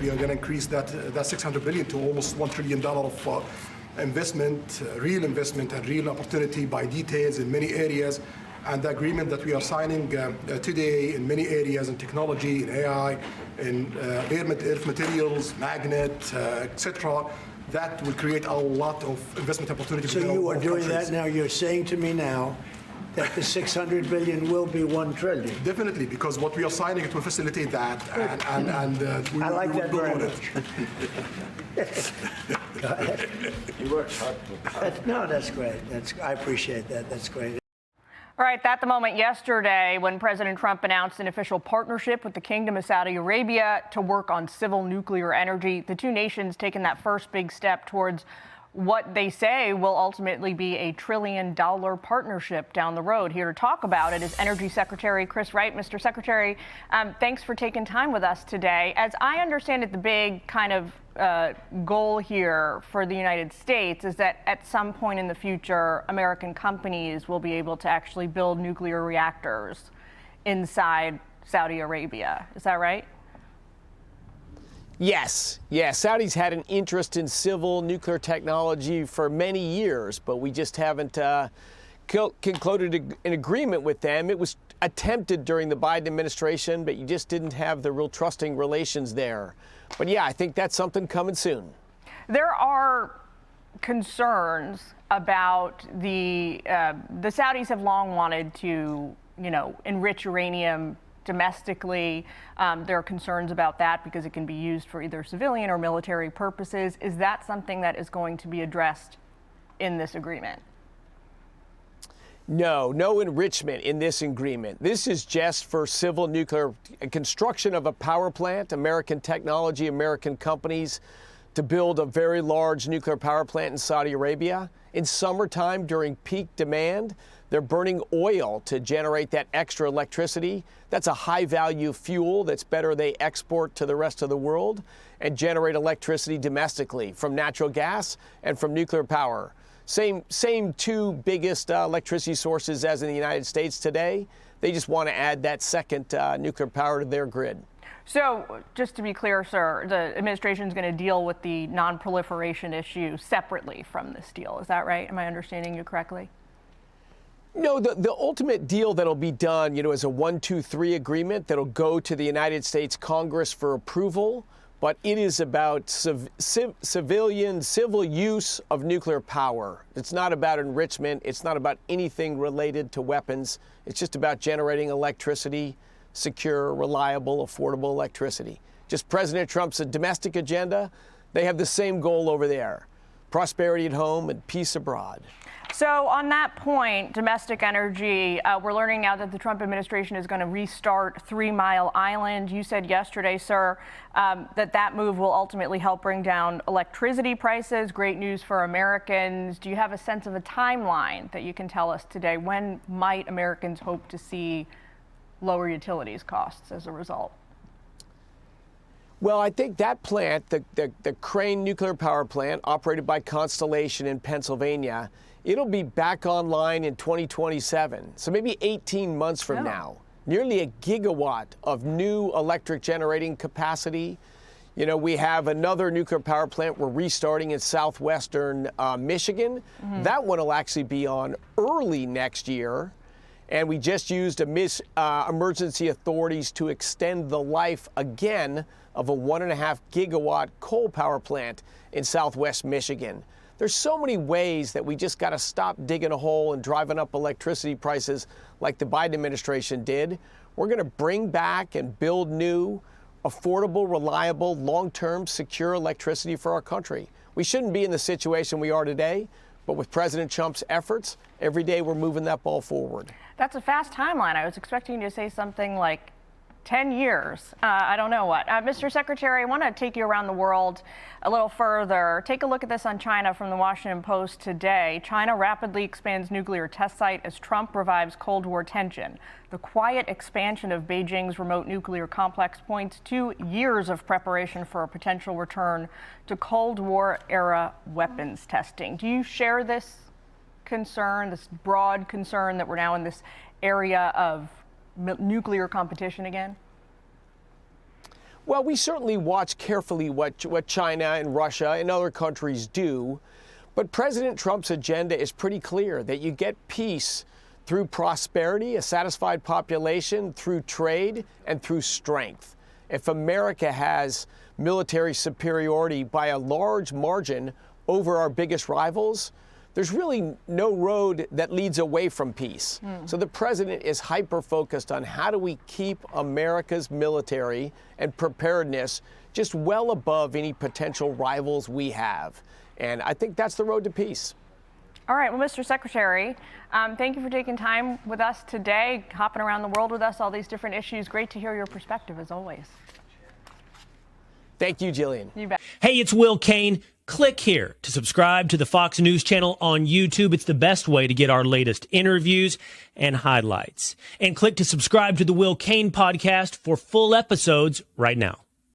We are going to increase that $600 billion to almost $1 trillion of investment, real investment and real opportunity by details in many areas. And the agreement that we are signing today in many areas in technology, in AI, in earth materials, magnet, etc., that will create a lot of investment opportunities. So you are doing that now. You're saying to me now that the $600 billion will be $1 trillion. Definitely, because what we are signing, it will facilitate that, and we I like that very on much. Go ahead. He works hard. No, that's great. I appreciate that. That's great. All right, at the moment yesterday when President Trump announced an official partnership with the Kingdom of Saudi Arabia to work on civil nuclear energy, the two nations taking that first big step towards what they say will ultimately be a $1 trillion partnership down the road. Here to talk about it is Energy Secretary Chris Wright. Mr. Secretary, thanks for taking time with us today. As I understand it, the big kind of goal here for the United States is that at some point in the future, American companies will be able to actually build nuclear reactors inside Saudi Arabia. Is that right? Yes. Saudis had an interest in civil nuclear technology for many years, but we just haven't concluded an agreement with them. It was attempted during the Biden administration, but you just didn't have the real trusting relations there. But yeah, I think that's something coming soon. There are concerns about the Saudis have long wanted to, enrich uranium domestically. There are concerns about that because it can be used for either civilian or military purposes. Is that something that is going to be addressed in this agreement? No enrichment in this agreement. This is just for civil nuclear construction of a power plant, American technology, American companies to build a very large nuclear power plant in Saudi Arabia. In summertime, during peak demand, they're burning oil to generate that extra electricity. That's a high-value fuel that's better they export to the rest of the world and generate electricity domestically from natural gas and from nuclear power. Same two biggest electricity sources as in the United States today. They just want to add that second nuclear power to their grid. So just to be clear, sir, the administration is going to deal with the non-proliferation issue separately from this deal. Is that right? Am I understanding you correctly? No, the ultimate deal that'll be done, is a 1, 2, 3 agreement that'll go to the United States Congress for approval. But it is about civil use of nuclear power. It's not about enrichment. It's not about anything related to weapons. It's just about generating electricity, secure, reliable, affordable electricity. Just President Trump's domestic agenda. They have the same goal over there: prosperity at home and peace abroad. So on that point, domestic energy, we're learning now that the Trump administration is going to restart 3 Mile Island. You said yesterday, sir, that move will ultimately help bring down electricity prices. Great news for Americans. Do you have a sense of a timeline that you can tell us today? When might Americans hope to see lower utilities costs as a result? Well, I think that plant, the Crane nuclear power plant operated by Constellation in Pennsylvania, it'll be back online in 2027, so maybe 18 months from now. Nearly a gigawatt of new electric generating capacity. We have another nuclear power plant we're restarting in southwestern Michigan. That one will actually be on early next year. And we just used emergency authorities to extend the life again of a 1.5 gigawatt coal power plant in southwest Michigan. There's so many ways that we just got to stop digging a hole and driving up electricity prices like the Biden administration did. We're going to bring back and build new, affordable, reliable, long-term, secure electricity for our country. We shouldn't be in the situation we are today, but with President Trump's efforts, every day we're moving that ball forward. That's a fast timeline. I was expecting you to say something like 10 years. I don't know what. Mr. Secretary, I want to take you around the world a little further. Take a look at this on China from the Washington Post today. China rapidly expands nuclear test site as Trump revives Cold War tension. The quiet expansion of Beijing's remote nuclear complex points to years of preparation for a potential return to Cold War era weapons testing. Do you share this concern, this broad concern that we're now in this area of nuclear competition again? Well, we certainly watch carefully what China and Russia and other countries do. But President Trump's agenda is pretty clear, that you get peace through prosperity, a satisfied population, through trade, and through strength. If America has military superiority by a large margin over our biggest rivals, there's really no road that leads away from peace. So the president is hyper-focused on how do we keep America's military and preparedness just well above any potential rivals we have. And I think that's the road to peace. All right. Well, Mr. Secretary, thank you for taking time with us today, hopping around the world with us, all these different issues. Great to hear your perspective, as always. Thank you, Jillian. You bet. Hey, it's Will Kane. Click here to subscribe to the Fox News channel on YouTube. It's the best way to get our latest interviews and highlights. And click to subscribe to the Will Kane podcast for full episodes right now.